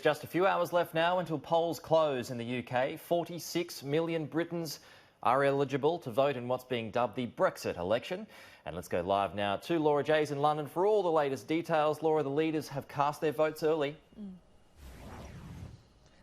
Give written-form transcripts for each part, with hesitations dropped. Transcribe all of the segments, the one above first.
Just a few hours left now until polls close in the UK. 46 million Britons are eligible to vote in what's being dubbed the Brexit election. And let's go live now to Laura Jays in London for all the latest details. Laura, the leaders have cast their votes early.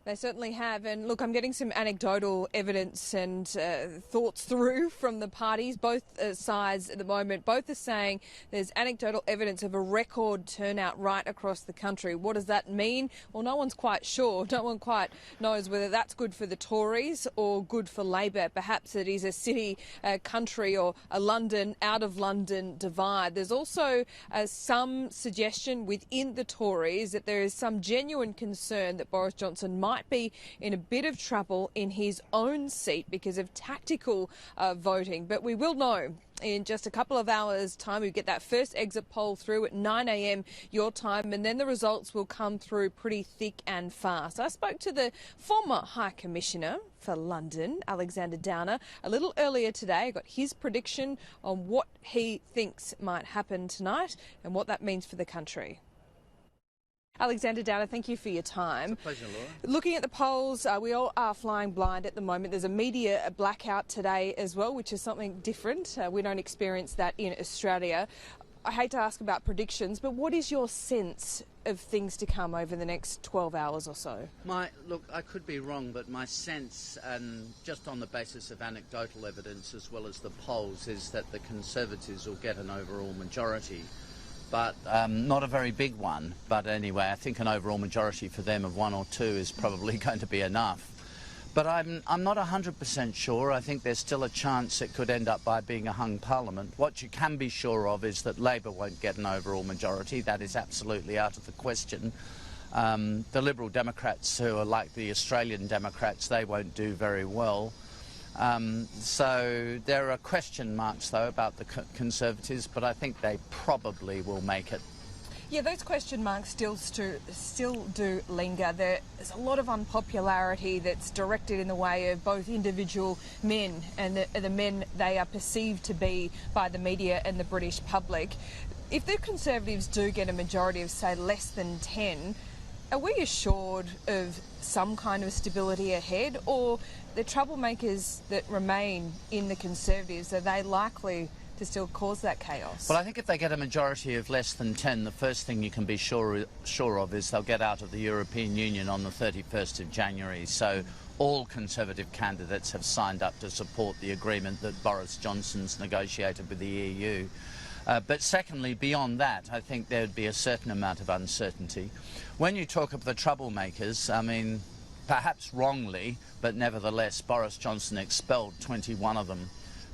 They certainly have. And look, I'm getting some anecdotal evidence and thoughts through from the parties, both sides at the moment. Both are saying there's anecdotal evidence of a record turnout right across the country. What does that mean? Well, no one's quite sure. No one quite knows whether that's good for the Tories or good for Labor. Perhaps it is a city, country or a London, out of London divide. There's also some suggestion within the Tories that there is some genuine concern that Boris Johnson might be in a bit of trouble in his own seat because of tactical voting. But we will know in just a couple of hours' time. We get that first exit poll through at 9 a.m. your time, and then the results will come through pretty thick and fast. I spoke to the former High Commissioner for London, Alexander Downer, a little earlier today. I got his prediction on what he thinks might happen tonight and what that means for the country. Alexander Downer, thank you for your time. It's a pleasure, Laura. Looking at the polls, we all are flying blind at the moment. There's a media blackout today as well, which is something different. We don't experience that in Australia. I hate to ask about predictions, but what is your sense of things to come over the next 12 hours or so? Look, I could be wrong, but my sense, and just on the basis of anecdotal evidence as well as the polls, is that the Conservatives will get an overall majority. But not a very big one. But anyway, I think an overall majority for them of 1 or 2 is probably going to be enough. But I'm not 100% sure. I think there's still a chance it could end up by being a hung parliament. What you can be sure of is that Labor won't get an overall majority. That is absolutely out of the question. The Liberal Democrats, who are like the Australian Democrats, they won't do very well. So there are question marks, though, about the Conservatives, but I think they probably will make it. Yeah, those question marks still do linger. There's a lot of unpopularity that's directed in the way of both individual men and the men they are perceived to be by the media and the British public. If the Conservatives do get a majority of, say, less than 10, are we assured of some kind of stability ahead, or the troublemakers that remain in the Conservatives, are they likely to still cause that chaos? Well, I think if they get a majority of less than 10, the first thing you can be sure of is they'll get out of the European Union on the 31st of January. So all Conservative candidates have signed up to support the agreement that Boris Johnson's negotiated with the EU. But secondly, beyond that, I think there would be a certain amount of uncertainty. When you talk of the troublemakers, I mean, perhaps wrongly, but nevertheless, Boris Johnson expelled 21 of them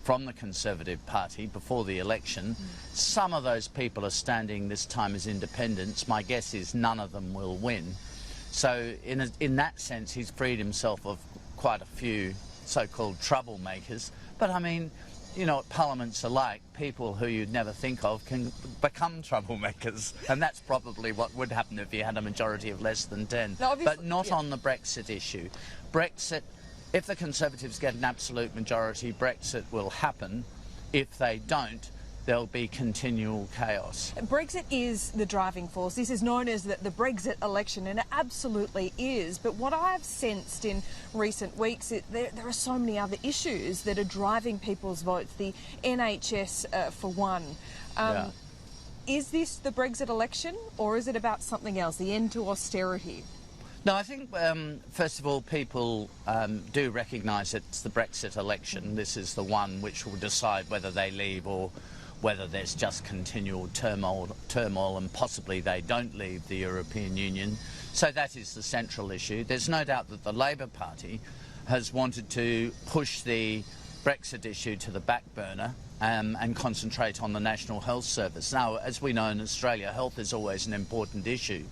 from the Conservative Party before the election. Some of those people are standing this time as independents. My guess is none of them will win. So in that sense, he's freed himself of quite a few so-called troublemakers. But I mean, you know what parliaments are like. People who you'd never think of can become troublemakers. And that's probably what would happen if you had a majority of less than 10. No, but not on the Brexit issue. Brexit, if the Conservatives get an absolute majority, Brexit will happen. If they don't, there'll be continual chaos. Brexit is the driving force. This is known as the Brexit election, and it absolutely is. But what I've sensed in recent weeks, there are so many other issues that are driving people's votes. The NHS, for one. Is this the Brexit election, or is it about something else, the end to austerity? No, I think, first of all, people do recognise it's the Brexit election. This is the one which will decide whether they leave or whether there's just continual turmoil and possibly they don't leave the European Union. So that is the central issue. There's no doubt that the Labor Party has wanted to push the Brexit issue to the back burner and concentrate on the National Health Service. Now, as we know in Australia, health is always an important issue,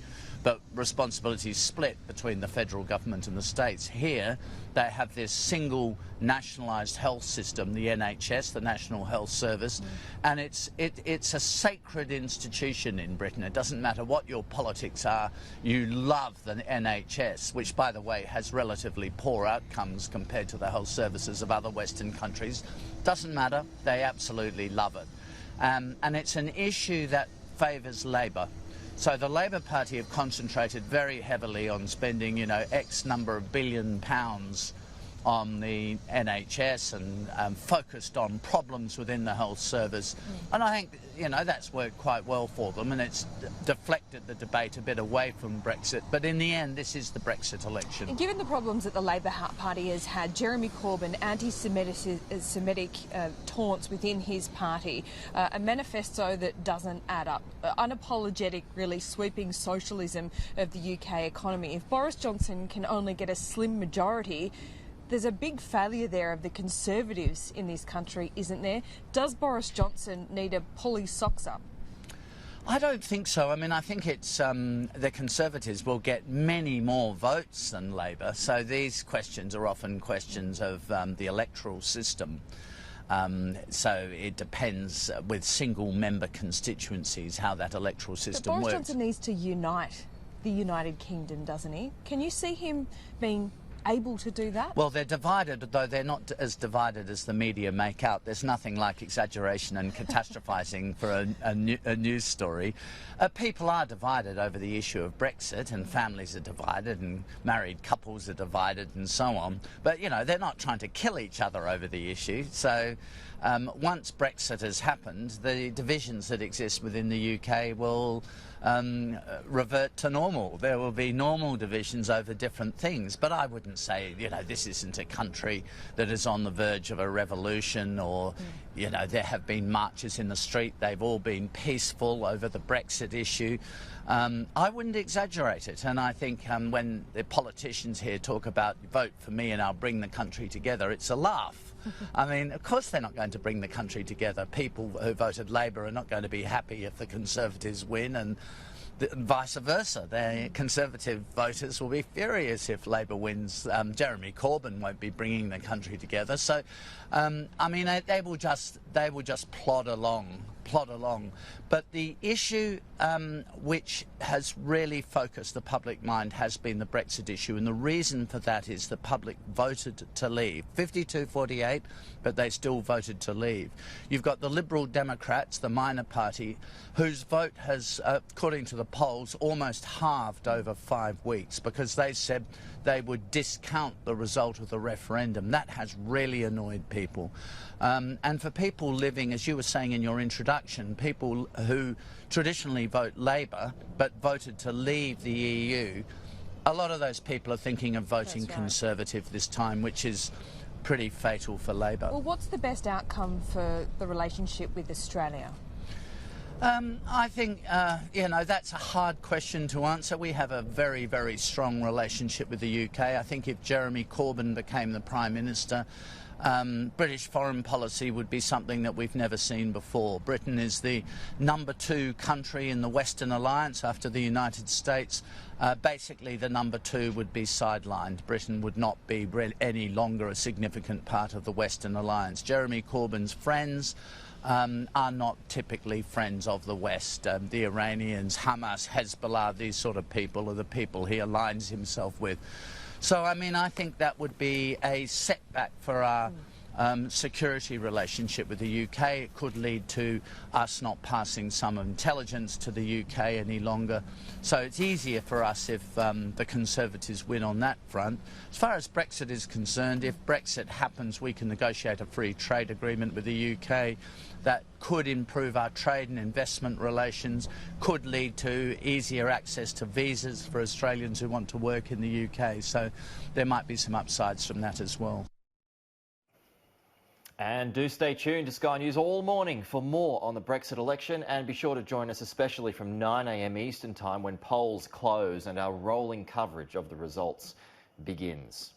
but responsibility is split between the federal government and the states. Here, they have this single nationalised health system, the NHS, the National Health Service, and it's a sacred institution in Britain. It doesn't matter what your politics are, you love the NHS, which, by the way, has relatively poor outcomes compared to the health services of other Western countries. Doesn't matter, they absolutely love it. And it's an issue that favours Labor. So the Labour Party have concentrated very heavily on spending, you know, X number of £billion on the NHS and focused on problems within the health service. And I think, you know, that's worked quite well for them, and it's deflected the debate a bit away from Brexit. But in the end, this is the Brexit election. And given the problems that the Labour Party has had, Jeremy Corbyn, anti-Semitic taunts within his party, a manifesto that doesn't add up, unapologetic, really sweeping socialism of the UK economy. If Boris Johnson can only get a slim majority, there's a big failure there of the Conservatives in this country, isn't there? Does Boris Johnson need to pull his socks up? I don't think so. I mean, I think it's the Conservatives will get many more votes than Labor. So these questions are often questions of the electoral system. So it depends with single-member constituencies how that electoral system works. But Boris Johnson needs to unite the United Kingdom, doesn't he? Can you see him being able to do that? Well, they're divided, though they're not as divided as the media make out. There's nothing like exaggeration and catastrophising for a news story. People are divided over the issue of Brexit, and families are divided, and married couples are divided, and so on. But, you know, they're not trying to kill each other over the issue. So once Brexit has happened, the divisions that exist within the UK will revert to normal. There will be normal divisions over different things, but I wouldn't say, you know, this isn't a country that is on the verge of a revolution, or, you know, there have been marches in the street. They've all been peaceful over the Brexit issue. I wouldn't exaggerate it, and I think when the politicians here talk about vote for me and I'll bring the country together, it's a laugh. I mean, of course they're not going to bring the country together. People who voted Labor are not going to be happy if the Conservatives win, and vice versa. The Conservative voters will be furious if Labor wins. Jeremy Corbyn won't be bringing the country together. So, I mean, they will just plod along. But the issue which has really focused the public mind has been the Brexit issue, and the reason for that is the public voted to leave. 52-48, but they still voted to leave. You've got the Liberal Democrats, the minor party, whose vote has, according to the polls, almost halved over 5 weeks, because they said they would discount the result of the referendum. That has really annoyed people. And for people living, as you were saying in your introduction, people who traditionally vote Labour but voted to leave the EU, a lot of those people are thinking of voting Conservative this time, which is pretty fatal for Labour. Well, what's the best outcome for the relationship with Australia? I think, you know, that's a hard question to answer. We have a very, very strong relationship with the UK. I think if Jeremy Corbyn became the Prime Minister, British foreign policy would be something that we've never seen before. Britain is the number 2 country in the Western Alliance after the United States. Basically, the number 2 would be sidelined. Britain would not be any longer a significant part of the Western Alliance. Jeremy Corbyn's friends are not typically friends of the West. The Iranians, Hamas, Hezbollah, these sort of people are the people he aligns himself with. So, I mean, I think that would be a setback for our security relationship with the UK. It could lead to us not passing some intelligence to the UK any longer. So it's easier for us if the Conservatives win on that front. As far as Brexit is concerned, if Brexit happens, we can negotiate a free trade agreement with the UK that could improve our trade and investment relations, could lead to easier access to visas for Australians who want to work in the UK. So there might be some upsides from that as well. And do stay tuned to Sky News all morning for more on the Brexit election, and be sure to join us especially from 9 a.m. Eastern Time when polls close and our rolling coverage of the results begins.